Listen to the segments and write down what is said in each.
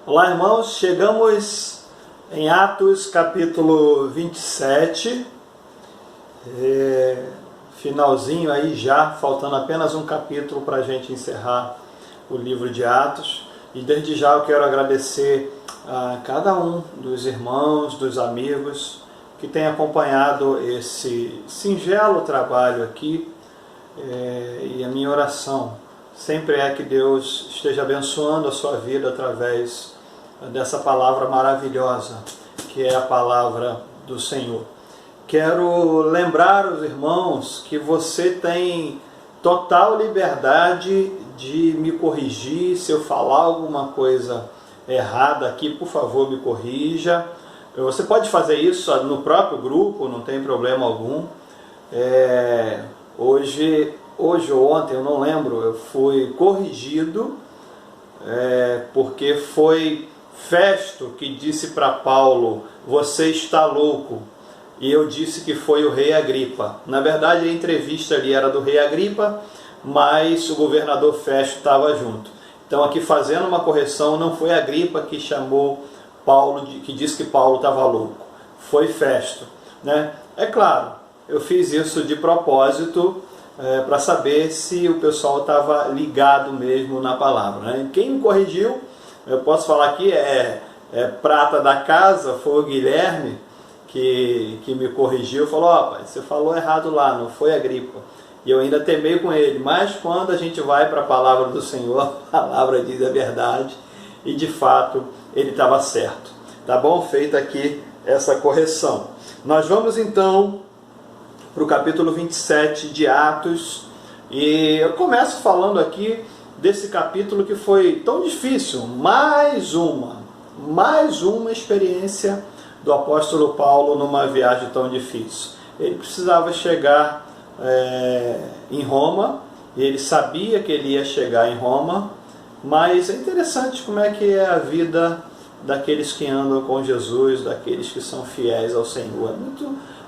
Olá, irmãos, chegamos em Atos capítulo 27, finalzinho aí já, faltando apenas um capítulo para a gente encerrar o livro de Atos. E desde já eu quero agradecer a cada um dos irmãos, dos amigos que tem acompanhado esse singelo trabalho aqui, e a minha oração sempre é que Deus esteja abençoando a sua vida através dessa palavra maravilhosa, que é a palavra do Senhor. Quero lembrar os irmãos que você tem total liberdade de me corrigir. Se eu falar alguma coisa errada aqui, por favor, me corrija. Você pode fazer isso no próprio grupo, não tem problema algum. Hoje ou ontem, eu não lembro, eu fui corrigido, porque foi Festo que disse para Paulo: você está louco. E eu disse que foi o rei Agripa. Na verdade, a entrevista ali era do rei Agripa, mas o governador Festo estava junto. Então, aqui fazendo uma correção, não foi Agripa que chamou Paulo, que disse que Paulo estava louco. Foi Festo, né? É claro, eu fiz isso de propósito, para saber se o pessoal estava ligado mesmo na palavra, né? Quem me corrigiu, eu posso falar aqui, prata da casa, foi o Guilherme que me corrigiu, falou: ó, pai, você falou errado lá, não foi Agripa. E eu ainda temei com ele, mas quando a gente vai para a palavra do Senhor, a palavra diz a verdade, e de fato ele estava certo. Tá bom? Feita aqui essa correção. Nós vamos então para o capítulo 27 de Atos, e eu começo falando aqui desse capítulo que foi tão difícil, mais uma experiência do apóstolo Paulo numa viagem tão difícil. Ele precisava chegar em Roma, e ele sabia que ele ia chegar em Roma, mas é interessante como é que é a vida daqueles que andam com Jesus, daqueles que são fiéis ao Senhor.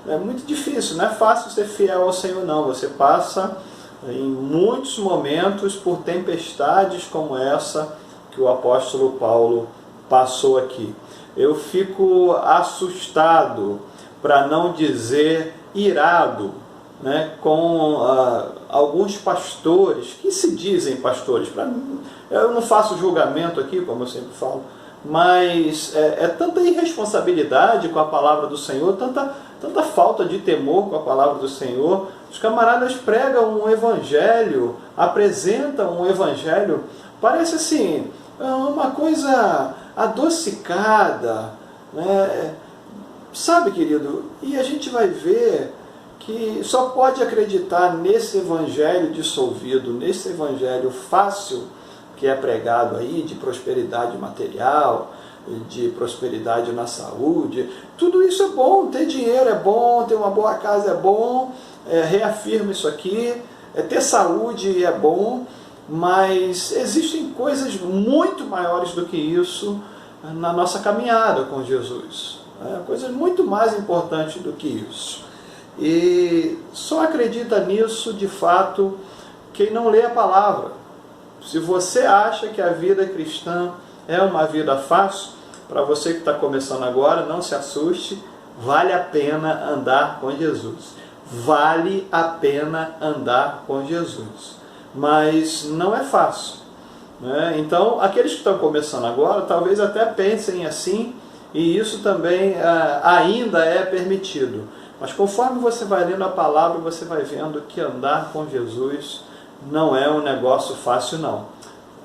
É muito difícil, não é fácil ser fiel ao Senhor não. Você passa em muitos momentos por tempestades como essa que o apóstolo Paulo passou aqui. Eu fico assustado, para não dizer irado, né, com alguns pastores que se dizem pastores. Para mim, eu não faço julgamento aqui, como eu sempre falo, mas é tanta irresponsabilidade com a palavra do Senhor, tanta falta de temor com a palavra do Senhor. Os camaradas pregam um evangelho, apresentam um evangelho, parece assim, uma coisa adocicada, né? Sabe, querido, e a gente vai ver que só pode acreditar nesse evangelho dissolvido, nesse evangelho fácil que é pregado aí, de prosperidade material, de prosperidade na saúde. Tudo isso é bom, ter dinheiro é bom, ter uma boa casa é bom, reafirma isso aqui, ter saúde é bom, mas existem coisas muito maiores do que isso na nossa caminhada com Jesus, coisas muito mais importantes do que isso. E só acredita nisso, de fato, quem não lê a palavra. Se você acha que a vida cristã é uma vida fácil, para você que está começando agora, não se assuste, vale a pena andar com Jesus. Vale a pena andar com Jesus. Mas não é fácil, né? Então, aqueles que estão começando agora, talvez até pensem assim, e isso também ainda é permitido. Mas conforme você vai lendo a palavra, você vai vendo que andar com Jesus não é um negócio fácil não.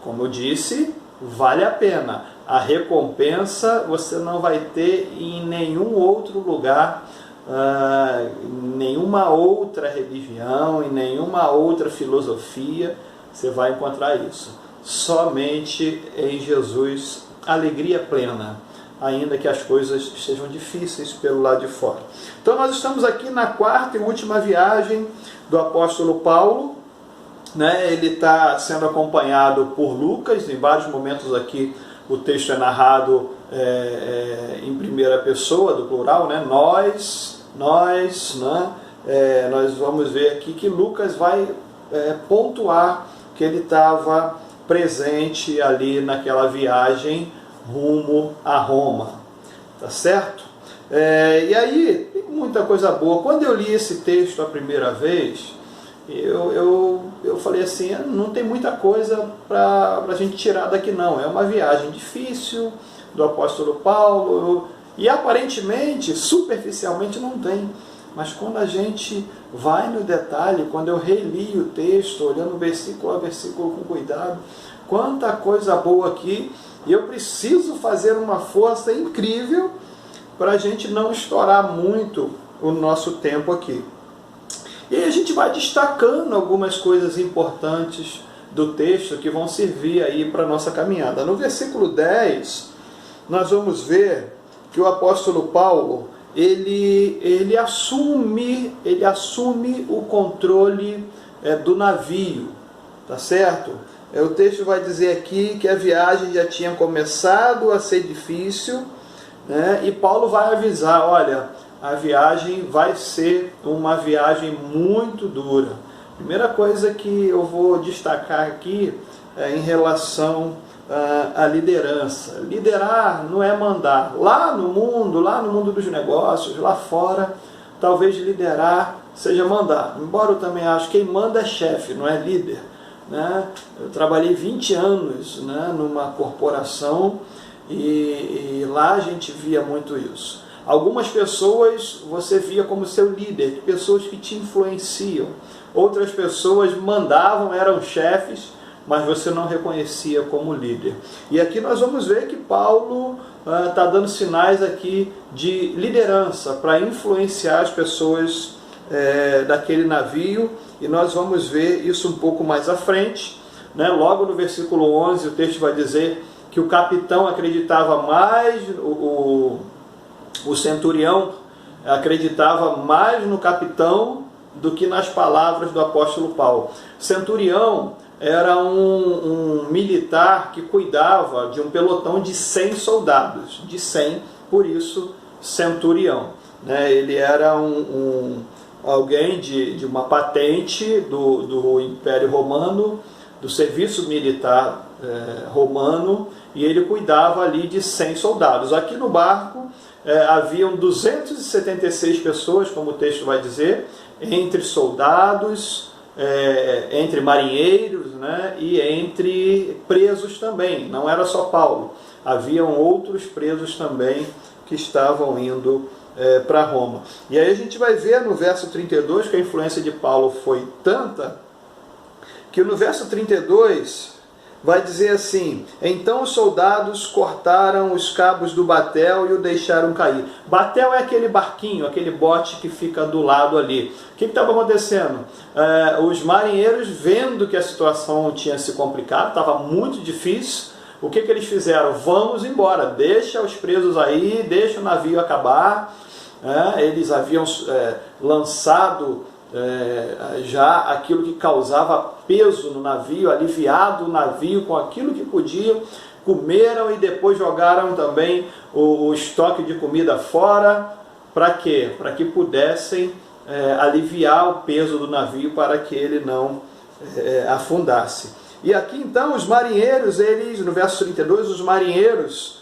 Como eu disse, vale a pena. A recompensa você não vai ter em nenhum outro lugar, nenhuma outra religião, em nenhuma outra filosofia você vai encontrar isso. Somente em Jesus, alegria plena, ainda que as coisas estejam difíceis pelo lado de fora. Então nós estamos aqui na quarta e última viagem do apóstolo Paulo, né? Ele está sendo acompanhado por Lucas. Em vários momentos aqui o texto é narrado em primeira pessoa, do plural, né? Nós, né? Nós vamos ver aqui que Lucas vai pontuar que ele estava presente ali naquela viagem rumo a Roma, tá certo? E aí, tem muita coisa boa. Quando eu li esse texto a primeira vez, eu falei assim, não tem muita coisa para a gente tirar daqui não, é uma viagem difícil do apóstolo Paulo, e aparentemente, superficialmente não tem, mas quando a gente vai no detalhe, quando eu reli o texto, olhando versículo a versículo com cuidado, quanta coisa boa aqui, e eu preciso fazer uma força incrível para a gente não estourar muito o nosso tempo aqui. E aí a gente vai destacando algumas coisas importantes do texto que vão servir aí para a nossa caminhada. No versículo 10, nós vamos ver que o apóstolo Paulo, ele assume o controle do navio, tá certo? O texto vai dizer aqui que a viagem já tinha começado a ser difícil, né? E Paulo vai avisar, olha, a viagem vai ser uma viagem muito dura. Primeira coisa que eu vou destacar aqui é em relação à liderança. Liderar não é mandar. Lá no mundo dos negócios, lá fora, talvez liderar seja mandar. Embora eu também acho que quem manda é chefe, não é líder, né? Eu trabalhei 20 anos, né, numa corporação e lá a gente via muito isso. Algumas pessoas você via como seu líder, pessoas que te influenciam. Outras pessoas mandavam, eram chefes, mas você não reconhecia como líder. E aqui nós vamos ver que Paulo está dando sinais aqui de liderança para influenciar as pessoas daquele navio, e nós vamos ver isso um pouco mais à frente, né? Logo no versículo 11 o texto vai dizer que o capitão acreditava mais, o centurião acreditava mais no capitão do que nas palavras do apóstolo Paulo. Centurião era um militar que cuidava de um pelotão de 100 soldados, de 100, por isso centurião, né? Ele era alguém de uma patente do Império Romano, do serviço militar romano, e ele cuidava ali de 100 soldados. Aqui no barco haviam 276 pessoas, como o texto vai dizer, entre soldados, entre marinheiros, né, e entre presos também. Não era só Paulo, haviam outros presos também que estavam indo para Roma. E aí a gente vai ver no verso 32 que a influência de Paulo foi tanta, que no verso 32 vai dizer assim: então os soldados cortaram os cabos do batel e o deixaram cair. Batel é aquele barquinho, aquele bote que fica do lado ali. O que estava acontecendo? Os marinheiros, vendo que a situação tinha se complicado, estava muito difícil, o que eles fizeram? Vamos embora, deixa os presos aí, deixa o navio acabar. Eles haviam lançado já aquilo que causava peso no navio, aliviado o navio com aquilo que podiam, comeram e depois jogaram também o estoque de comida fora. Para quê? Para que pudessem aliviar o peso do navio, para que ele não afundasse. E aqui então os marinheiros, no verso 32, os marinheiros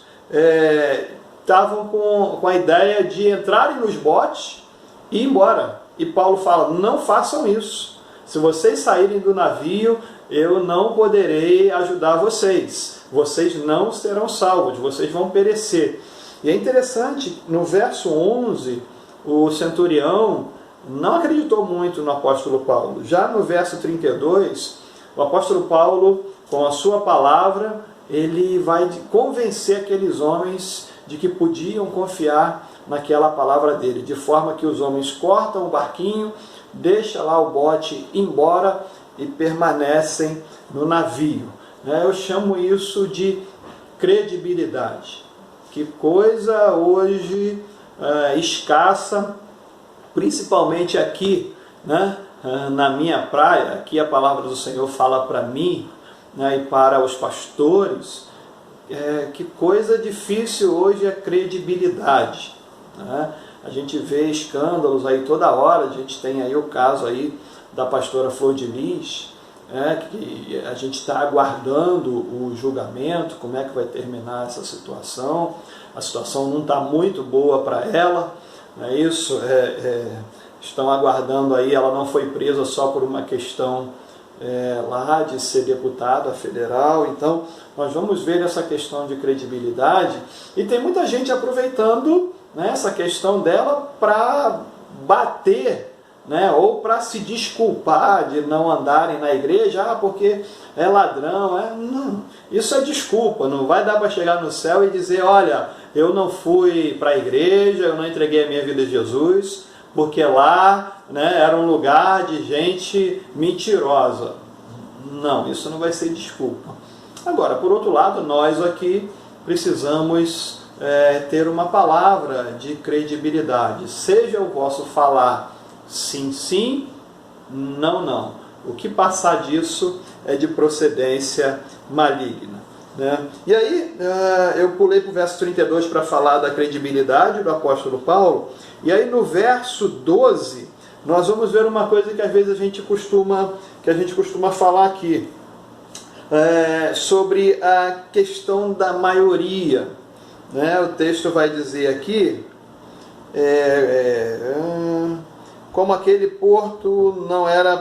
estavam com a ideia de entrarem nos botes e ir embora. E Paulo fala: não façam isso. Se vocês saírem do navio, eu não poderei ajudar vocês. Vocês não serão salvos, vocês vão perecer. E é interessante, no verso 11, o centurião não acreditou muito no apóstolo Paulo. Já no verso 32, o apóstolo Paulo, com a sua palavra, ele vai convencer aqueles homens de que podiam confiar naquela palavra dele, de forma que os homens cortam o barquinho, deixam lá o bote embora e permanecem no navio. Eu chamo isso de credibilidade. Que coisa hoje escassa, principalmente aqui, né, na minha praia. Aqui a palavra do Senhor fala para mim, né, e para os pastores. Que coisa difícil hoje é credibilidade, né? A gente vê escândalos aí toda hora. A gente tem aí o caso aí da pastora Flor de Lis, que a gente está aguardando o julgamento, como é que vai terminar essa situação. A situação não está muito boa para ela, não é isso? Estão aguardando aí, ela não foi presa só por uma questão lá de ser deputada federal. Então nós vamos ver essa questão de credibilidade, e tem muita gente aproveitando, né, essa questão dela para bater, né, ou para se desculpar de não andarem na igreja, porque é ladrão. Não, isso é desculpa. Não vai dar para chegar no céu e dizer: olha, eu não fui para a igreja, eu não entreguei a minha vida a Jesus, porque lá, né, era um lugar de gente mentirosa. Não, isso não vai ser desculpa. Agora, por outro lado, nós aqui precisamos ter uma palavra de credibilidade. Seja o vosso falar sim, sim, não, não. O que passar disso é de procedência maligna, né? E aí, eu pulei para o verso 32 para falar da credibilidade do apóstolo Paulo. E aí no verso 12, nós vamos ver uma coisa que às vezes a gente costuma falar aqui, sobre a questão da maioria, né? O texto vai dizer aqui, como aquele porto não era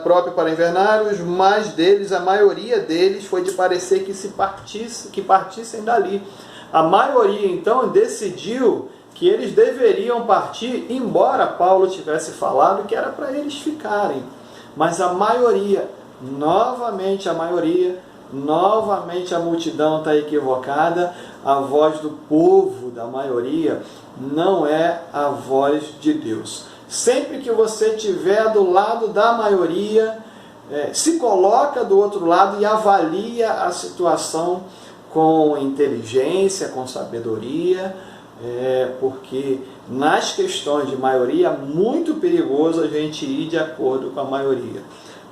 próprio para invernários, mas deles, a maioria deles, foi de parecer que partissem dali. A maioria, então, decidiu que eles deveriam partir, embora Paulo tivesse falado que era para eles ficarem. Mas a maioria, novamente a multidão está equivocada. A voz do povo, da maioria, não é a voz de Deus. Sempre que você estiver do lado da maioria, se coloca do outro lado e avalia a situação com inteligência, com sabedoria, porque nas questões de maioria é muito perigoso a gente ir de acordo com a maioria,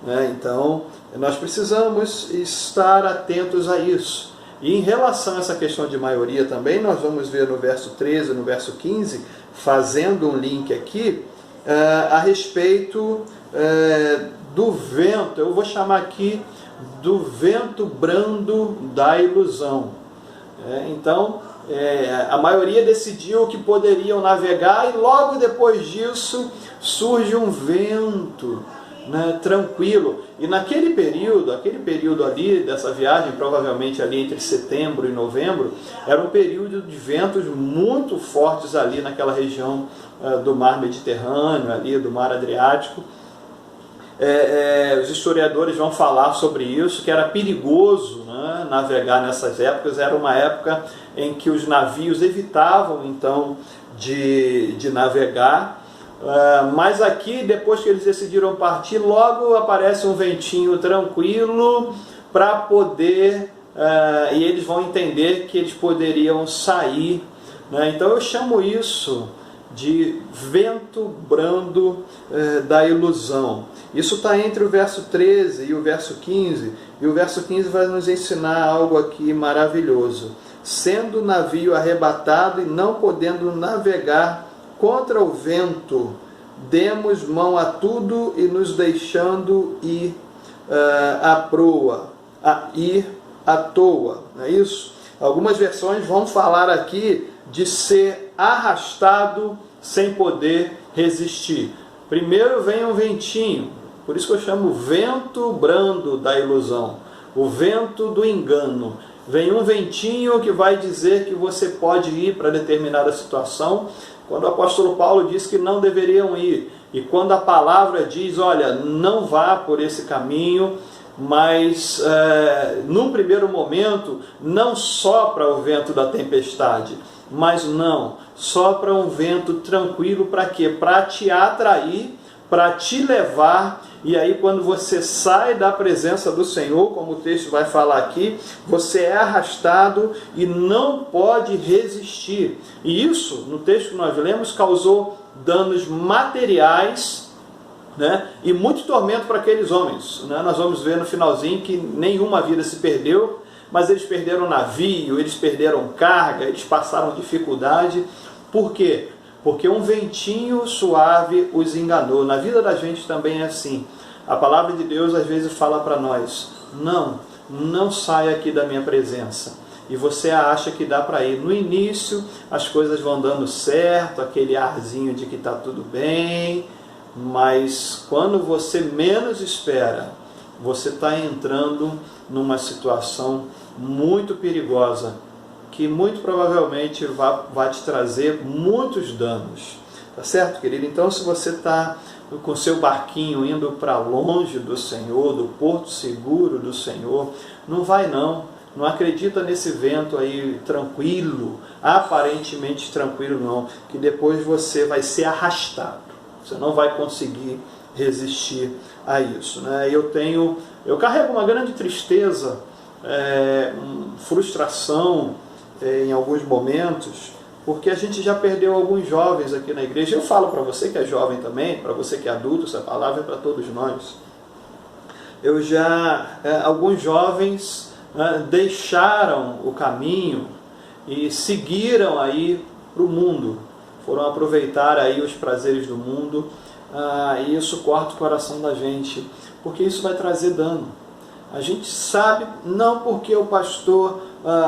né? Então, nós precisamos estar atentos a isso. E em relação a essa questão de maioria também, nós vamos ver no verso 13 e no verso 15, fazendo um link aqui, a respeito do vento. Eu vou chamar aqui do vento brando da ilusão. Então, a maioria decidiu que poderiam navegar, e logo depois disso surge um vento, né, tranquilo. E naquele período ali dessa viagem, provavelmente ali entre setembro e novembro, era um período de ventos muito fortes ali naquela região do mar Mediterrâneo, ali do mar Adriático. Os historiadores vão falar sobre isso, que era perigoso, né, navegar nessas épocas. Era uma época em que os navios evitavam então de navegar. Mas aqui, depois que eles decidiram partir, logo aparece um ventinho tranquilo para poder, e eles vão entender que eles poderiam sair, né? Então eu chamo isso de vento brando da ilusão. Isso está entre o verso 13 e o verso 15, e o verso 15 vai nos ensinar algo aqui maravilhoso. Sendo o navio arrebatado e não podendo navegar contra o vento, demos mão a tudo e nos deixando ir à proa, ir à toa, não é isso? Algumas versões vão falar aqui de ser arrastado sem poder resistir. Primeiro vem um ventinho, por isso que eu chamo vento brando da ilusão, o vento do engano. Vem um ventinho que vai dizer que você pode ir para determinada situação, quando o apóstolo Paulo diz que não deveriam ir, e quando a palavra diz: olha, não vá por esse caminho, mas num primeiro momento não sopra o vento da tempestade, mas não, sopra um vento tranquilo. Para quê? Para te atrair, para te levar. E aí, quando você sai da presença do Senhor, como o texto vai falar aqui, você é arrastado e não pode resistir. E isso, no texto que nós lemos, causou danos materiais, né, e muito tormento para aqueles homens, né? Nós vamos ver no finalzinho que nenhuma vida se perdeu, mas eles perderam navio, eles perderam carga, eles passaram dificuldade. Por quê? Porque um ventinho suave os enganou. Na vida da gente também é assim. A palavra de Deus às vezes fala para nós, não saia aqui da minha presença. E você acha que dá para ir. No início as coisas vão dando certo, aquele arzinho de que está tudo bem, mas quando você menos espera, você está entrando numa situação muito perigosa, que muito provavelmente vai te trazer muitos danos. Tá certo, querido? Então, se você está com seu barquinho indo para longe do Senhor, do porto seguro do Senhor, não vai não. Não acredita nesse vento aí tranquilo, aparentemente tranquilo não, que depois você vai ser arrastado. Você não vai conseguir resistir a isso, né? Eu carrego uma grande tristeza, frustração em alguns momentos, porque a gente já perdeu alguns jovens aqui na igreja. Eu falo para você que é jovem também, para você que é adulto, essa palavra é para todos nós. Alguns jovens deixaram o caminho e seguiram aí para o mundo, foram aproveitar aí os prazeres do mundo, e isso corta o coração da gente, porque isso vai trazer dano. A gente sabe, não porque o pastor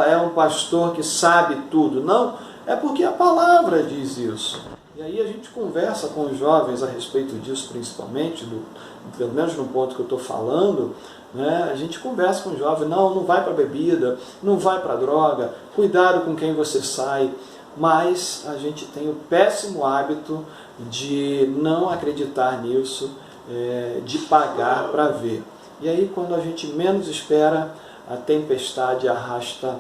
é um pastor que sabe tudo, não, é porque a palavra diz isso. E aí a gente conversa com os jovens a respeito disso, principalmente, pelo menos no ponto que eu estou falando, né? A gente conversa com os jovens, não vai para a bebida, não vai para a droga, cuidado com quem você sai, mas a gente tem o péssimo hábito de não acreditar nisso, de pagar para ver. E aí quando a gente menos espera, a tempestade arrasta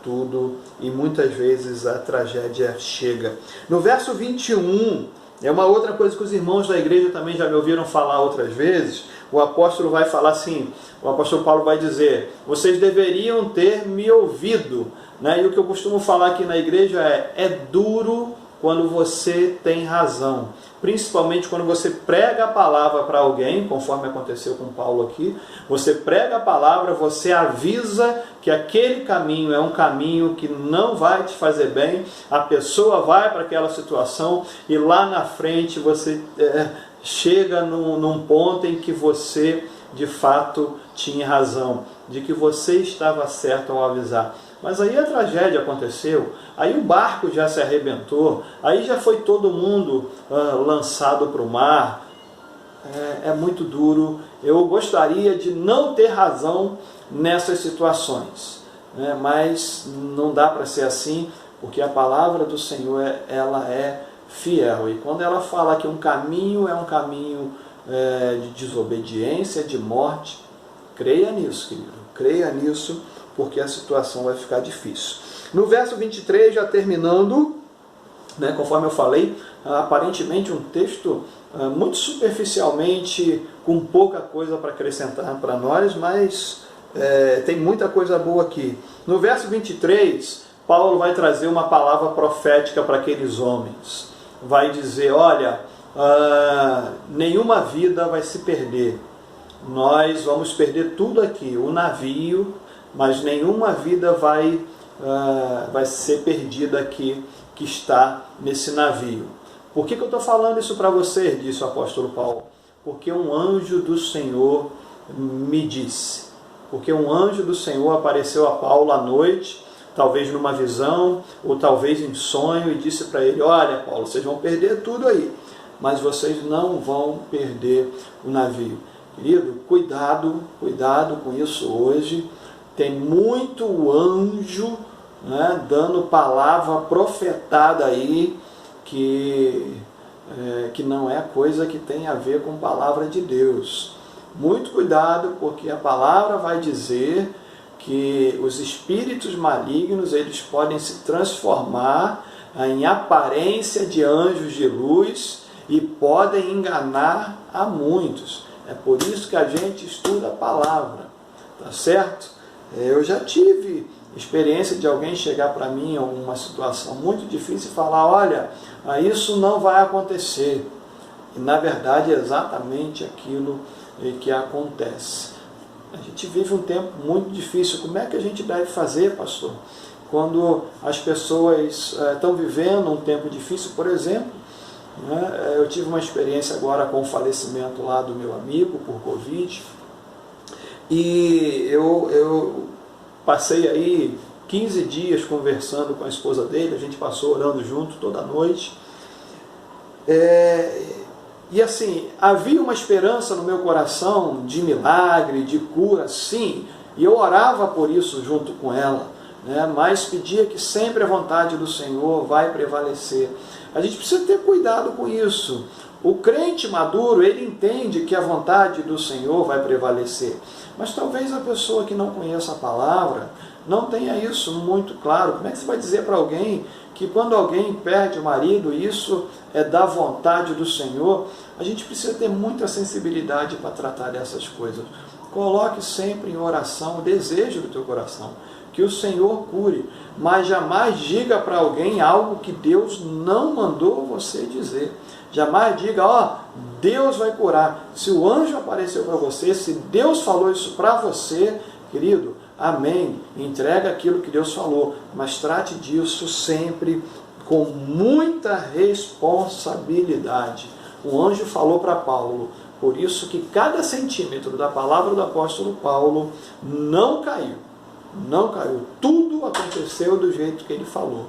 tudo e muitas vezes a tragédia chega. No verso 21, é uma outra coisa que os irmãos da igreja também já me ouviram falar outras vezes. O apóstolo vai falar assim, o apóstolo Paulo vai dizer, vocês deveriam ter me ouvido, né? E o que eu costumo falar aqui na igreja é duro quando você tem razão, principalmente quando você prega a palavra para alguém, conforme aconteceu com Paulo aqui, você prega a palavra, você avisa que aquele caminho é um caminho que não vai te fazer bem, a pessoa vai para aquela situação e lá na frente você chega num ponto em que você de fato tinha razão, de que você estava certo ao avisar. Mas aí a tragédia aconteceu, aí o barco já se arrebentou, aí já foi todo mundo lançado para o mar. É muito duro. Eu gostaria de não ter razão nessas situações, né? Mas não dá para ser assim, porque a palavra do Senhor ela é fiel. E quando ela fala que um caminho é um caminho de desobediência, de morte, creia nisso, querido, creia nisso, porque a situação vai ficar difícil. No verso 23, já terminando, né, conforme eu falei, aparentemente um texto muito superficialmente, com pouca coisa para acrescentar para nós, mas tem muita coisa boa aqui. No verso 23, Paulo vai trazer uma palavra profética para aqueles homens. Vai dizer, olha, nenhuma vida vai se perder. Nós vamos perder tudo aqui, o navio, mas nenhuma vida vai ser perdida aqui que está nesse navio. Por que eu estou falando isso para você? Disse o apóstolo Paulo. Porque um anjo do Senhor me disse. Porque um anjo do Senhor apareceu a Paulo à noite, talvez numa visão, ou talvez em sonho, e disse para ele, olha Paulo, vocês vão perder tudo aí, mas vocês não vão perder o navio. Querido, cuidado com isso hoje. Tem muito anjo, né, dando palavra profetada aí, que não é coisa que tem a ver com a palavra de Deus. Muito cuidado, porque a palavra vai dizer que os espíritos malignos eles podem se transformar em aparência de anjos de luz e podem enganar a muitos. É por isso que a gente estuda a palavra, tá certo? Eu já tive experiência de alguém chegar para mim em uma situação muito difícil e falar, olha, isso não vai acontecer. E na verdade é exatamente aquilo que acontece. A gente vive um tempo muito difícil. Como é que a gente deve fazer, pastor? Quando as pessoas estão vivendo um tempo difícil, por exemplo, né? Eu tive uma experiência agora com o falecimento lá do meu amigo por Covid, e eu passei aí 15 dias conversando com a esposa dele, a gente passou orando junto toda noite, e assim, havia uma esperança no meu coração de milagre, de cura, sim, e eu orava por isso junto com ela, né? Mas pedia que sempre a vontade do Senhor vai prevalecer. A gente precisa ter cuidado com isso. O crente maduro, ele entende que a vontade do Senhor vai prevalecer, mas talvez a pessoa que não conheça a palavra não tenha isso muito claro. Como é que você vai dizer para alguém que quando alguém perde o marido, isso é da vontade do Senhor? A gente precisa ter muita sensibilidade para tratar dessas coisas. Coloque sempre em oração o desejo do teu coração, que o Senhor cure, mas jamais diga para alguém algo que Deus não mandou você dizer. Jamais diga, ó, Deus vai curar. Se o anjo apareceu para você, se Deus falou isso para você, querido, amém, entrega aquilo que Deus falou, mas trate disso sempre com muita responsabilidade. O anjo falou para Paulo, por isso que cada centímetro da palavra do apóstolo Paulo não caiu. Não caiu, tudo aconteceu do jeito que ele falou.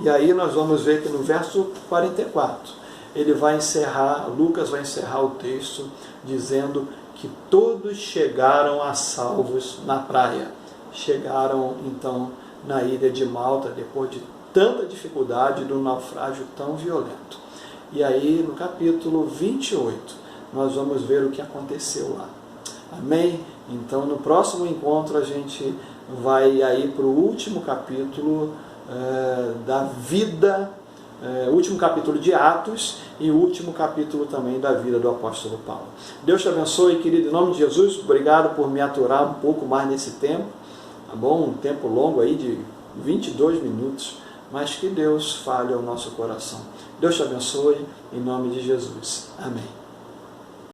E aí nós vamos ver que no verso 44, ele vai encerrar, Lucas vai encerrar o texto dizendo que todos chegaram a salvos na praia. Chegaram então na ilha de Malta depois de tanta dificuldade, de um naufrágio tão violento. E aí no capítulo 28 nós vamos ver o que aconteceu lá. Amém? Então no próximo encontro a gente vai aí para o último capítulo da vida, último capítulo de Atos e o último capítulo também da vida do apóstolo Paulo. Deus te abençoe, querido, em nome de Jesus. Obrigado por me aturar um pouco mais nesse tempo, tá bom? Um tempo longo aí de 22 minutos, mas que Deus fale ao nosso coração. Deus te abençoe, em nome de Jesus. Amém.